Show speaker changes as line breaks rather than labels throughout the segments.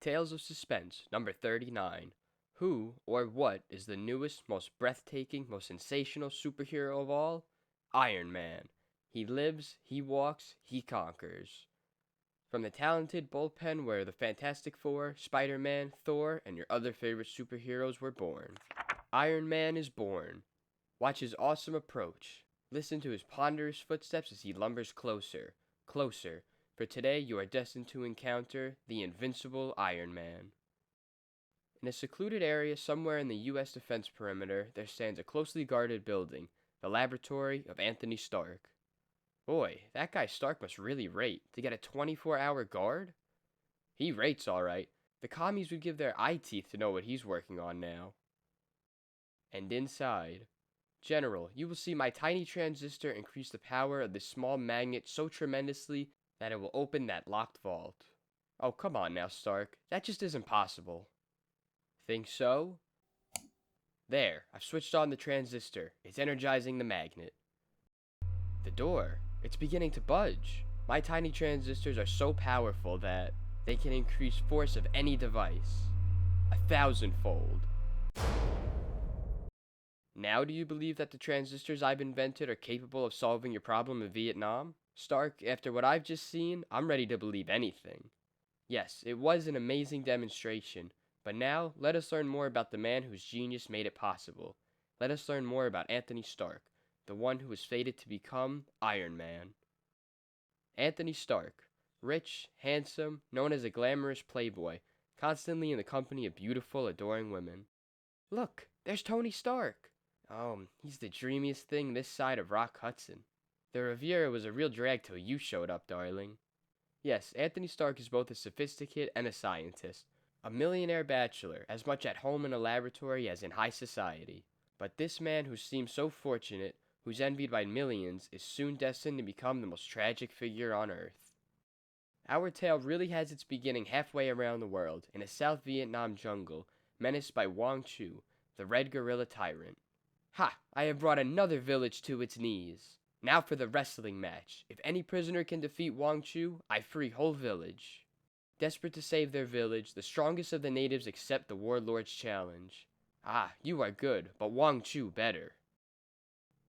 Tales of Suspense, number 39. Who or what is the newest, most breathtaking, most sensational superhero of all? Iron Man. He lives, he walks, he conquers. From the talented bullpen where the Fantastic Four, Spider-Man, Thor, and your other favorite superheroes were born. Iron Man is born. Watch his awesome approach. Listen to his ponderous footsteps as he lumbers closer, closer, for today you are destined to encounter the invincible Iron Man. In a secluded area somewhere in the U.S. defense perimeter, there stands a closely guarded building, the laboratory of Anthony Stark. Boy, that guy Stark must really rate to get a 24-hour guard. He rates all right. The commies would give their eye teeth to know what he's working on now. And inside, General, you will see my tiny transistor increase the power of this small magnet so tremendously that it will open that locked vault. Oh, come on now, Stark. That just isn't possible. Think so? There, I've switched on the transistor. It's energizing the magnet. The door, it's beginning to budge. My tiny transistors are so powerful that they can increase force of any device 1,000-fold. Now do you believe that the transistors I've invented are capable of solving your problem in Vietnam? Stark, after what I've just seen, I'm ready to believe anything. Yes, it was an amazing demonstration, but now let us learn more about the man whose genius made it possible. Let us learn more about Anthony Stark, the one who was fated to become Iron Man. Anthony Stark, rich, handsome, known as a glamorous playboy, constantly in the company of beautiful, adoring women. Look, there's Tony Stark. Oh, he's the dreamiest thing this side of Rock Hudson. The Riviera was a real drag till you showed up, darling. Yes, Anthony Stark is both a sophisticate and a scientist, a millionaire bachelor, as much at home in a laboratory as in high society. But this man who seems so fortunate, who's envied by millions, is soon destined to become the most tragic figure on Earth. Our tale really has its beginning halfway around the world, in a South Vietnam jungle, menaced by Wong Chu, the Red Gorilla Tyrant. Ha! I have brought another village to its knees. Now for the wrestling match. If any prisoner can defeat Wong Chu, I free whole village. Desperate to save their village, the strongest of the natives accept the warlord's challenge. Ah, you are good, but Wong Chu better.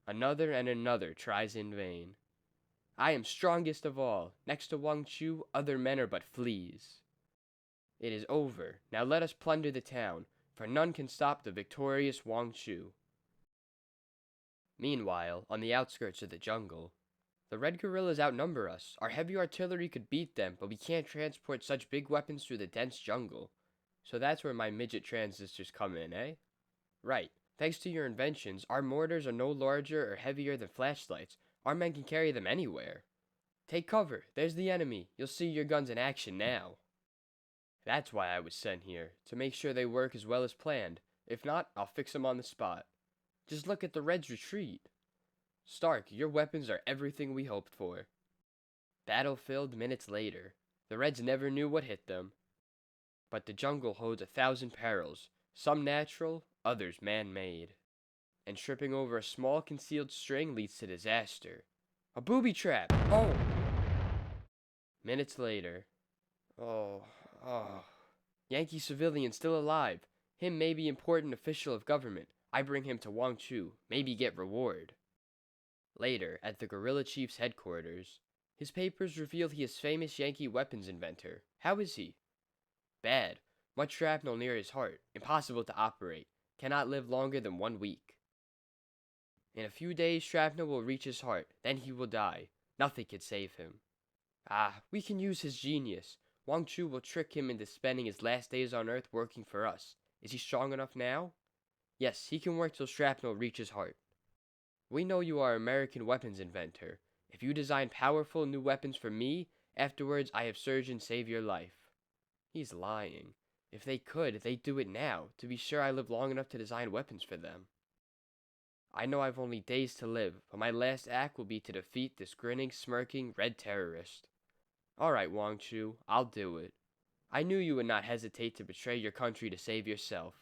Another and another tries in vain. I am strongest of all. Next to Wong Chu, other men are but fleas. It is over. Now let us plunder the town, for none can stop the victorious Wong Chu. Meanwhile, on the outskirts of the jungle, the red gorillas outnumber us. Our heavy artillery could beat them, but we can't transport such big weapons through the dense jungle. So that's where my midget transistors come in, eh? Right. Thanks to your inventions, our mortars are no larger or heavier than flashlights. Our men can carry them anywhere. Take cover. There's the enemy. You'll see your guns in action now. That's why I was sent here, to make sure they work as well as planned. If not, I'll fix them on the spot. Just look at the Reds' retreat. Stark, your weapons are everything we hoped for. Battle-filled minutes later, the Reds never knew what hit them. But the jungle holds 1,000 perils, some natural, others man-made. And tripping over a small concealed string leads to disaster. A booby trap! Oh! Minutes later. Oh. Yankee civilian still alive. Him may be important official of government. I bring him to Wong Chu, maybe get reward. Later, at the gorilla chief's headquarters, his papers reveal he is famous Yankee weapons inventor. How is he? Bad. Much shrapnel near his heart. Impossible to operate. Cannot live longer than 1 week. In a few days, shrapnel will reach his heart. Then he will die. Nothing can save him. Ah, we can use his genius. Wong Chu will trick him into spending his last days on Earth working for us. Is he strong enough now? Yes, he can work till shrapnel reaches heart. We know you are American weapons inventor. If you design powerful new weapons for me, afterwards I have surgeons save your life. He's lying. If they could, they'd do it now, to be sure I live long enough to design weapons for them. I know I've only days to live, but my last act will be to defeat this grinning, smirking, red terrorist. All right, Wong Chu, I'll do it. I knew you would not hesitate to betray your country to save yourself.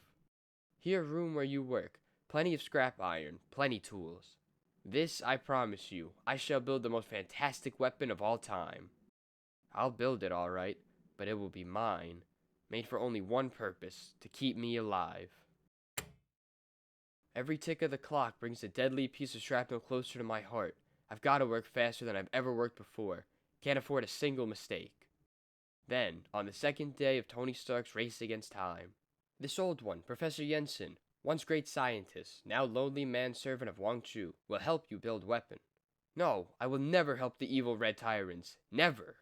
Here room where you work, plenty of scrap iron, plenty tools. This, I promise you, I shall build the most fantastic weapon of all time. I'll build it all right, but it will be mine. made for only one purpose, to keep me alive. Every tick of the clock brings a deadly piece of shrapnel closer to my heart. I've got to work faster than I've ever worked before. Can't afford a single mistake. Then, on the second day of Tony Stark's race against time, this old one, Professor Jensen, once great scientist, now lonely manservant of Wang Chu, will help you build weapon. No, I will never help the evil red tyrants. Never.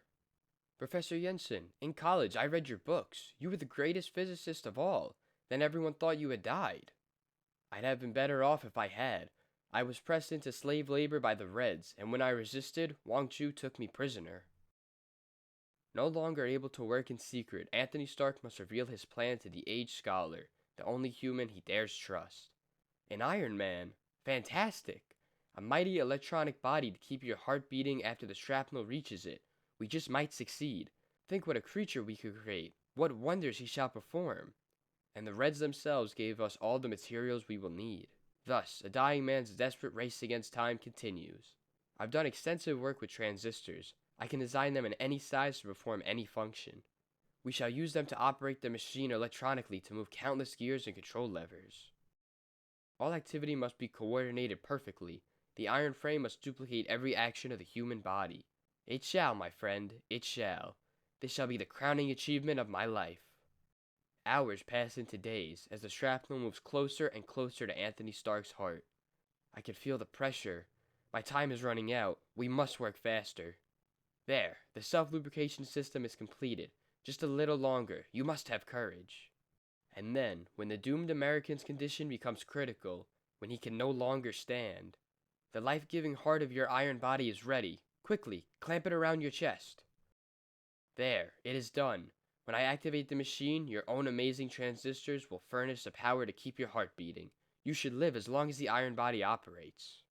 Professor Jensen, in college I read your books. You were the greatest physicist of all. Then everyone thought you had died. I'd have been better off if I had. I was pressed into slave labor by the Reds, and when I resisted, Wang Chu took me prisoner. No longer able to work in secret, Anthony Stark must reveal his plan to the aged scholar, the only human he dares trust. An Iron Man? Fantastic! A mighty electronic body to keep your heart beating after the shrapnel reaches it. We just might succeed. Think what a creature we could create. What wonders he shall perform. And the Reds themselves gave us all the materials we will need. Thus, a dying man's desperate race against time continues. I've done extensive work with transistors. I can design them in any size to perform any function. We shall use them to operate the machine electronically to move countless gears and control levers. All activity must be coordinated perfectly. The iron frame must duplicate every action of the human body. It shall, my friend, it shall. This shall be the crowning achievement of my life. Hours pass into days as the shrapnel moves closer and closer to Anthony Stark's heart. I can feel the pressure. My time is running out. We must work faster. There, the self-lubrication system is completed. Just a little longer. You must have courage. And then, when the doomed American's condition becomes critical, when he can no longer stand, the life-giving heart of your iron body is ready. Quickly, clamp it around your chest. There, it is done. When I activate the machine, your own amazing transistors will furnish the power to keep your heart beating. You should live as long as the iron body operates.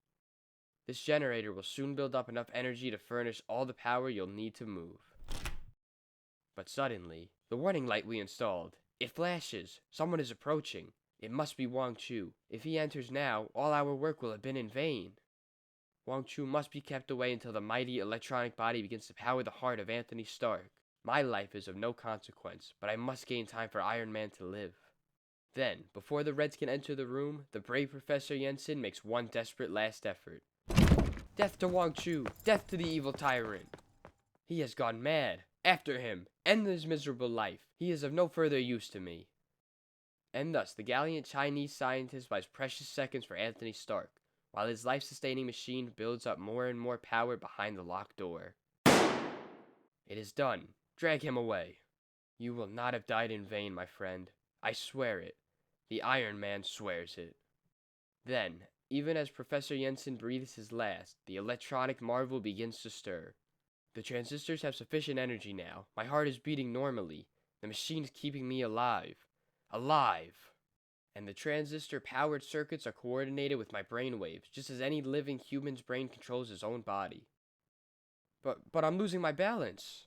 This generator will soon build up enough energy to furnish all the power you'll need to move. But suddenly, the warning light we installed, it flashes. Someone is approaching. It must be Wang Chu. If he enters now, all our work will have been in vain. Wang Chu must be kept away until the mighty electronic body begins to power the heart of Anthony Stark. My life is of no consequence, but I must gain time for Iron Man to live. Then, before the Reds can enter the room, the brave Professor Jensen makes one desperate last effort. Death to Wang Chu! Death to the evil tyrant! He has gone mad! After him! End his miserable life! He is of no further use to me! And thus, the gallant Chinese scientist buys precious seconds for Anthony Stark, while his life-sustaining machine builds up more and more power behind the locked door. It is done. Drag him away. You will not have died in vain, my friend. I swear it. The Iron Man swears it. Then, even as Professor Jensen breathes his last, the electronic marvel begins to stir. The transistors have sufficient energy now. My heart is beating normally. The machine is keeping me alive. Alive! And the transistor-powered circuits are coordinated with my brain waves, just as any living human's brain controls his own body. But I'm losing my balance.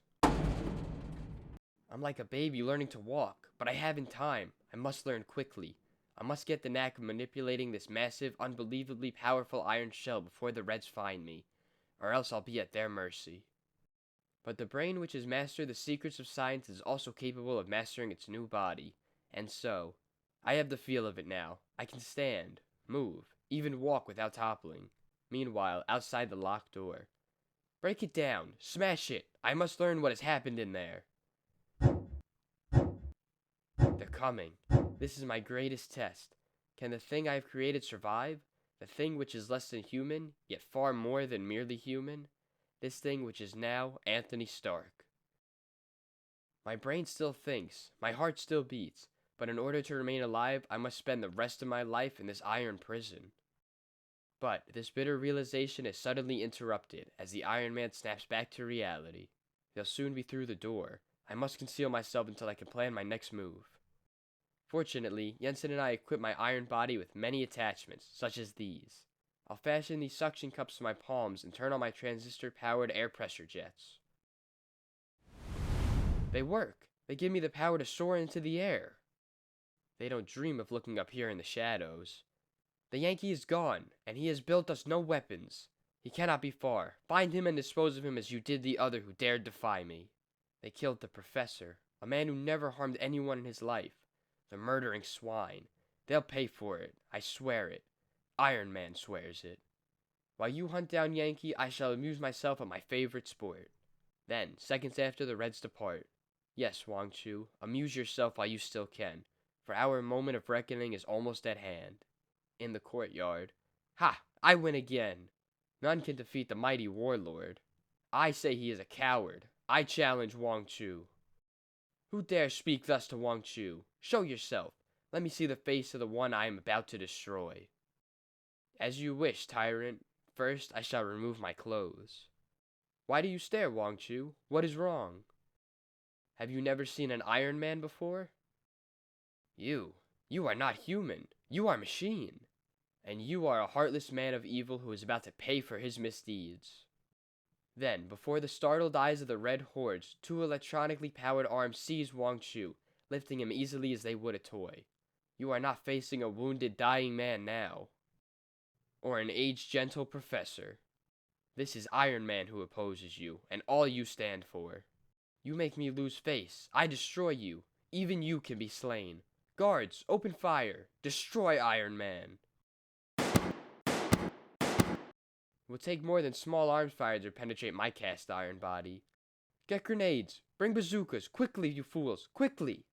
I'm like a baby learning to walk, but I haven't time. I must learn quickly. I must get the knack of manipulating this massive, unbelievably powerful iron shell before the Reds find me, or else I'll be at their mercy. But the brain which has mastered the secrets of science is also capable of mastering its new body, and so, I have the feel of it now. I can stand, move, even walk without toppling. Meanwhile, outside the locked door. Break it down, smash it. I must learn what has happened in there. They're coming. This is my greatest test. Can the thing I have created survive? The thing which is less than human, yet far more than merely human? This thing which is now Anthony Stark. My brain still thinks, my heart still beats, but in order to remain alive, I must spend the rest of my life in this iron prison. But this bitter realization is suddenly interrupted as the Iron Man snaps back to reality. They'll soon be through the door. I must conceal myself until I can plan my next move. Fortunately, Jensen and I equip my iron body with many attachments, such as these. I'll fashion these suction cups to my palms and turn on my transistor-powered air pressure jets. They work. They give me the power to soar into the air. They don't dream of looking up here in the shadows. The Yankee is gone, and he has built us no weapons. He cannot be far. Find him and dispose of him as you did the other who dared defy me. They killed the professor, A man who never harmed anyone in his life. The murdering swine. They'll pay for it. I swear it. Iron Man swears it. While you hunt down Yankee, I shall amuse myself at my favorite sport. Then, seconds after the Reds depart. Yes, Wang Chu, amuse yourself while you still can, for our moment of reckoning is almost at hand. In the courtyard. Ha! I win again! None can defeat the mighty warlord. I say he is a coward. I challenge Wang Chu. Who dares speak thus to Wang Chu? Show yourself. Let me see the face of the one I am about to destroy. As you wish, tyrant. First, I shall remove my clothes. Why do you stare, Wang Chu? What is wrong? Have you never seen an Iron Man before? You are not human. You are machine. And you are a heartless man of evil who is about to pay for his misdeeds. Then, before the startled eyes of the red hordes, two electronically powered arms seize Wang Chu, lifting him easily as they would a toy. You are not facing a wounded, dying man now. Or an aged, gentle professor. This is Iron Man who opposes you, and all you stand for. You make me lose face. I destroy you. Even you can be slain. Guards, open fire. Destroy Iron Man. It will take more than small arms fire to penetrate my cast iron body. Get grenades. Bring bazookas. Quickly, you fools. Quickly.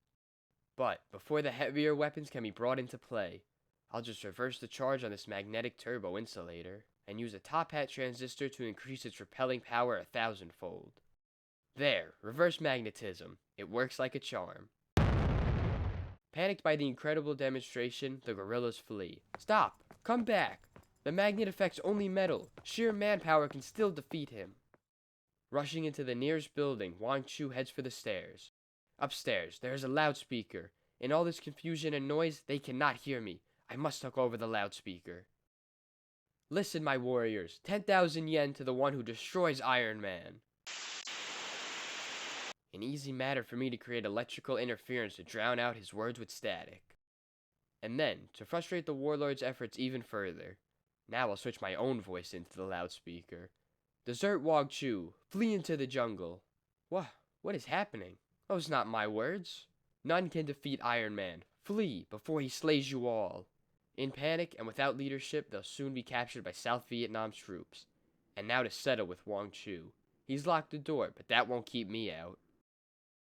But before the heavier weapons can be brought into play, I'll just reverse the charge on this magnetic turbo insulator and use a top hat transistor to increase its repelling power 1,000-fold. There, reverse magnetism. It works like a charm. Panicked by the incredible demonstration, the guerrillas flee. Stop! Come back! The magnet affects only metal. Sheer manpower can still defeat him. Rushing into the nearest building, Wang Chu heads for the stairs. Upstairs, there is a loudspeaker. In all this confusion and noise, they cannot hear me. I must talk over the loudspeaker. Listen, my warriors. 10,000 yen to the one who destroys Iron Man. An easy matter for me to create electrical interference to drown out his words with static. And then, to frustrate the warlord's efforts even further, now I'll switch my own voice into the loudspeaker. Desert Wang Chu, flee into the jungle. What is happening? Those not my words. None can defeat Iron Man. Flee before he slays you all. In panic and without leadership, they'll soon be captured by South Vietnam's troops. And now to settle with Wang Chu. He's locked the door, but that won't keep me out.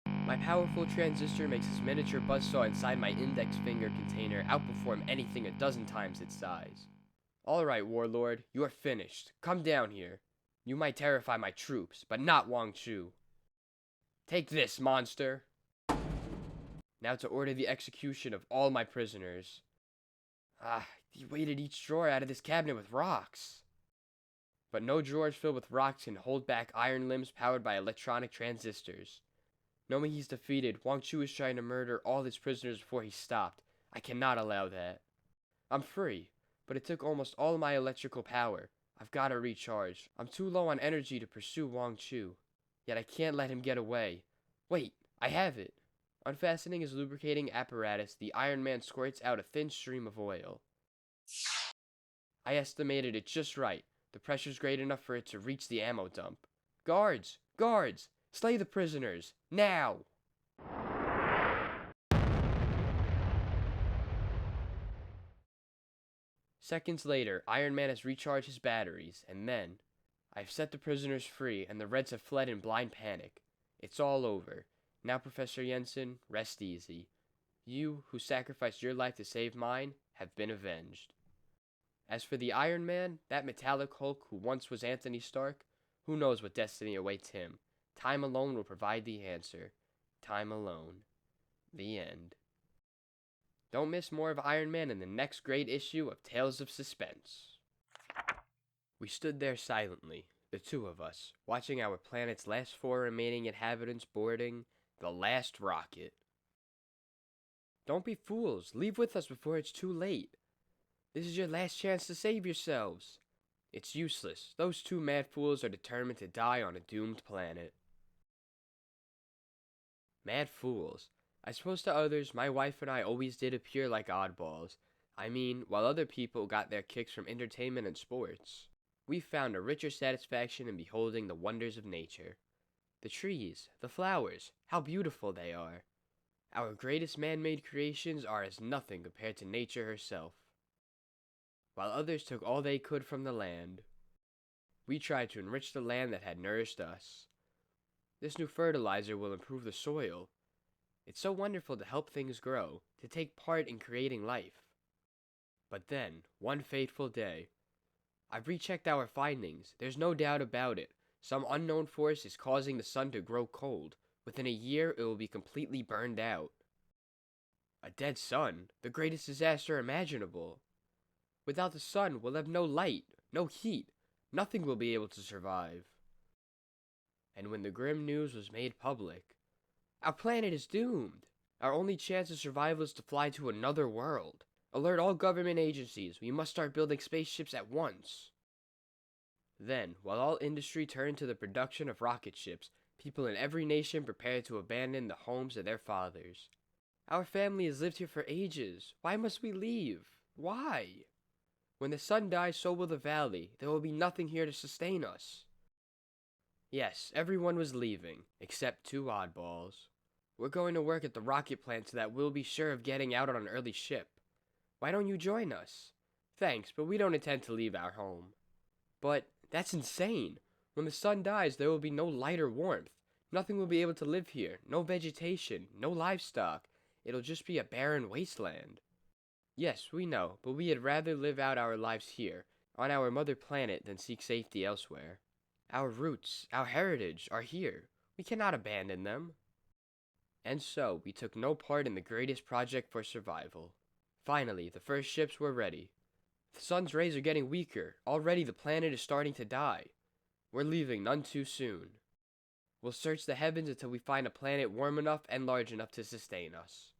My powerful transistor makes his miniature buzzsaw inside my index finger container outperform anything 12 times its size. Alright, warlord, you are finished. Come down here. You might terrify my troops, but not Wang Chu. Take this, monster! Now to order the execution of all my prisoners. He weighted each drawer out of this cabinet with rocks. But no drawers filled with rocks can hold back iron limbs powered by electronic transistors. Knowing he's defeated, Wang Chu is trying to murder all his prisoners before he stopped. I cannot allow that. I'm free, but it took almost all my electrical power. I've got to recharge. I'm too low on energy to pursue Wang Chu. Yet I can't let him get away. Wait, I have it. Unfastening his lubricating apparatus, the Iron Man squirts out a thin stream of oil. I estimated it just right. The pressure's great enough for it to reach the ammo dump. Guards! Guards! Slay the prisoners! Now! Seconds later, Iron Man has recharged his batteries, and then, I've set the prisoners free, and the Reds have fled in blind panic. It's all over. Now, Professor Jensen, rest easy. You, who sacrificed your life to save mine, have been avenged. As for the Iron Man, that metallic Hulk who once was Anthony Stark, who knows what destiny awaits him? Time alone will provide the answer. Time alone. The end. Don't miss more of Iron Man in the next great issue of Tales of Suspense. We stood there silently, the two of us, watching our planet's last 4 remaining inhabitants boarding the last rocket. Don't be fools. Leave with us before it's too late. This is your last chance to save yourselves. It's useless. Those 2 mad fools are determined to die on a doomed planet. Mad fools. I suppose to others, my wife and I always did appear like oddballs. I mean, while other people got their kicks from entertainment and sports, we found a richer satisfaction in beholding the wonders of nature. The trees, the flowers, how beautiful they are. Our greatest man-made creations are as nothing compared to nature herself. While others took all they could from the land, we tried to enrich the land that had nourished us. This new fertilizer will improve the soil. It's so wonderful to help things grow, to take part in creating life. But then, one fateful day, I've rechecked our findings. There's no doubt about it. Some unknown force is causing the sun to grow cold. Within a year, it will be completely burned out. A dead sun, the greatest disaster imaginable. Without the sun, we'll have no light, no heat. Nothing will be able to survive. And when the grim news was made public, our planet is doomed. Our only chance of survival is to fly to another world. Alert all government agencies. We must start building spaceships at once. Then, while all industry turned to the production of rocket ships, people in every nation prepared to abandon the homes of their fathers. Our family has lived here for ages. Why must we leave? Why? When the sun dies, so will the valley. There will be nothing here to sustain us. Yes, everyone was leaving, except two oddballs. We're going to work at the rocket plant so that we'll be sure of getting out on an early ship. Why don't you join us? Thanks, but we don't intend to leave our home. But that's insane. When the sun dies, there will be no light or warmth. Nothing will be able to live here. No vegetation, no livestock. It'll just be a barren wasteland. Yes, we know, but we had rather live out our lives here, on our mother planet, than seek safety elsewhere. Our roots, our heritage, are here. We cannot abandon them. And so, we took no part in the greatest project for survival. Finally, the first ships were ready. The sun's rays are getting weaker. Already the planet is starting to die. We're leaving none too soon. We'll search the heavens until we find a planet warm enough and large enough to sustain us.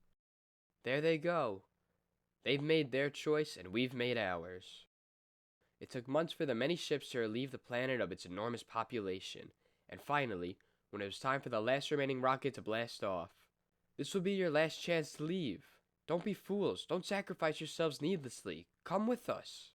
There they go. They've made their choice and we've made ours. It took months for the many ships to relieve the planet of its enormous population, and finally, when it was time for the last remaining rocket to blast off, this will be your last chance to leave. Don't be fools. Don't sacrifice yourselves needlessly. Come with us.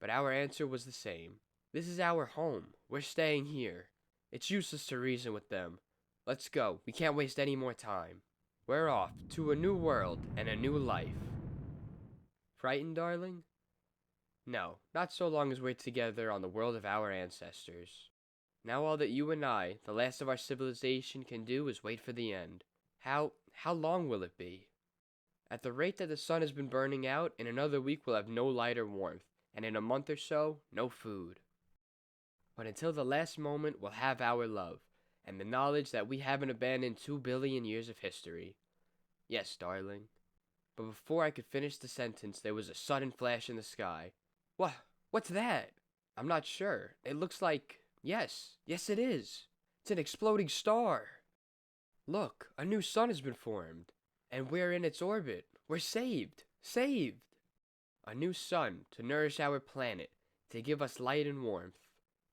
But our answer was the same. This is our home. We're staying here. It's useless to reason with them. Let's go. We can't waste any more time. We're off to a new world and a new life. Frightened, darling? No, not so long as we're together on the world of our ancestors. Now all that you and I, the last of our civilization, can do is wait for the end. How long will it be? At the rate that the sun has been burning out, in another week we'll have no light or warmth, and in a month or so, no food. But until the last moment, we'll have our love, and the knowledge that we haven't abandoned 2 billion years of history. Yes, darling. But before I could finish the sentence, there was a sudden flash in the sky. What's that? I'm not sure. It looks like... Yes it is. It's an exploding star. Look, a new sun has been formed. And we're in its orbit. We're saved. Saved. A new sun to nourish our planet, to give us light and warmth.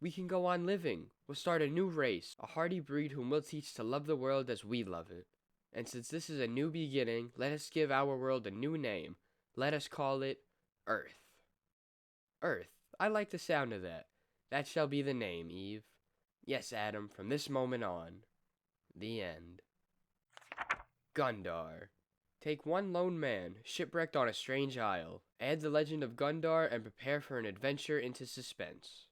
We can go on living. We'll start a new race, a hardy breed whom we'll teach to love the world as we love it. And since this is a new beginning, let us give our world a new name. Let us call it Earth. Earth. I like the sound of that. That shall be the name, Eve. Yes, Adam, from this moment on. The end. Gundar. Take one lone man, shipwrecked on a strange isle. Add the legend of Gundar and prepare for an adventure into suspense.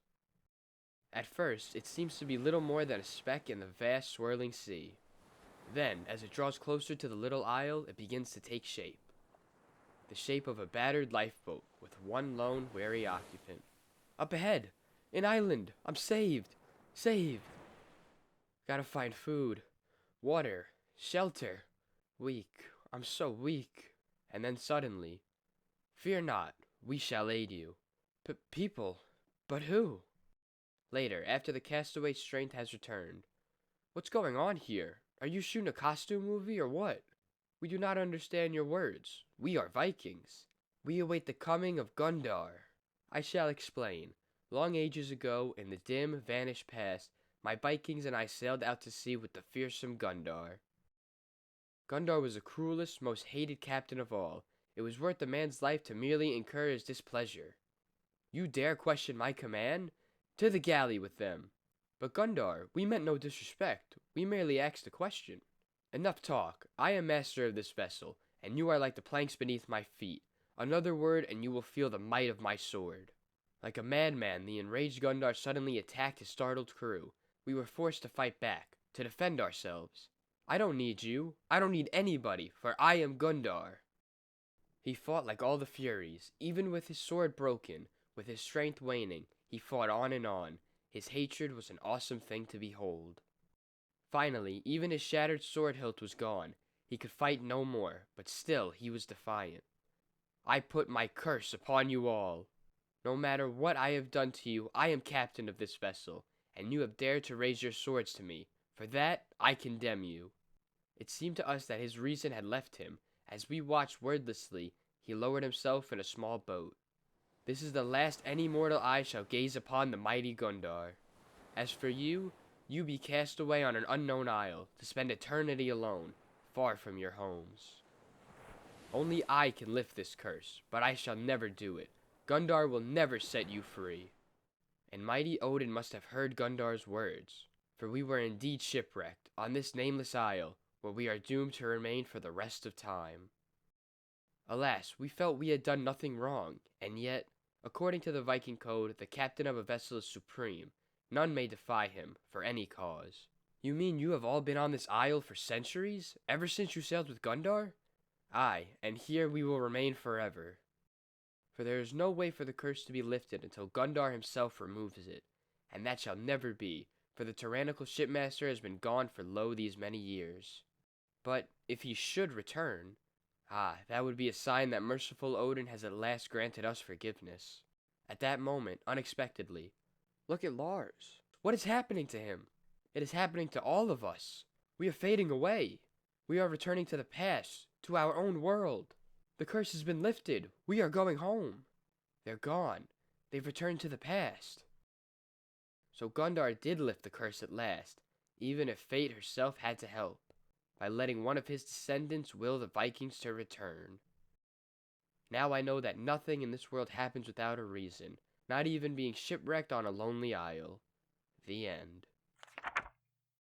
At first, it seems to be little more than a speck in the vast swirling sea. Then, as it draws closer to the little isle, it begins to take shape. The shape of a battered lifeboat with one lone, weary occupant. Up ahead! An island! I'm saved! Saved! Gotta find food, water, shelter. Weak. I'm so weak. And then suddenly, fear not, we shall aid you. People? But who? Later, after the castaway's strength has returned. What's going on here? Are you shooting a costume movie or what? We do not understand your words. We are Vikings. We await the coming of Gundar. I shall explain. Long ages ago, in the dim, vanished past, my Vikings and I sailed out to sea with the fearsome Gundar. Gundar was the cruelest, most hated captain of all. It was worth a man's life to merely incur his displeasure. You dare question my command? To the galley with them. But Gundar, we meant no disrespect. We merely asked a question. Enough talk. I am master of this vessel, and you are like the planks beneath my feet. Another word, and you will feel the might of my sword. Like a madman, the enraged Gundar suddenly attacked his startled crew. We were forced to fight back, to defend ourselves. I don't need you. I don't need anybody, for I am Gundar. He fought like all the Furies, even with his sword broken, with his strength waning. He fought on and on. His hatred was an awesome thing to behold. Finally, even his shattered sword hilt was gone. He could fight no more, but still he was defiant. I put my curse upon you all. No matter what I have done to you, I am captain of this vessel, and you have dared to raise your swords to me. For that, I condemn you. It seemed to us that his reason had left him. As we watched wordlessly, he lowered himself in a small boat. This is the last any mortal eye shall gaze upon the mighty Gundar. As for you, you be cast away on an unknown isle, to spend eternity alone, far from your homes. Only I can lift this curse, but I shall never do it. Gundar will never set you free. And mighty Odin must have heard Gundar's words, for we were indeed shipwrecked on this nameless isle, where we are doomed to remain for the rest of time. Alas, we felt we had done nothing wrong, and yet, according to the Viking code, the captain of a vessel is supreme. None may defy him, for any cause. You mean you have all been on this isle for centuries, ever since you sailed with Gundar? Aye, and here we will remain forever. For there is no way for the curse to be lifted until Gundar himself removes it, and that shall never be, for the tyrannical shipmaster has been gone for lo these many years. But if he should return, that would be a sign that merciful Odin has at last granted us forgiveness. At that moment, unexpectedly, look at Lars. What is happening to him? It is happening to all of us. We are fading away. We are returning to the past, to our own world. The curse has been lifted. We are going home. They're gone. They've returned to the past. So Gundar did lift the curse at last, even if fate herself had to help, by letting one of his descendants will the Vikings to return. Now I know that nothing in this world happens without a reason, not even being shipwrecked on a lonely isle. The end.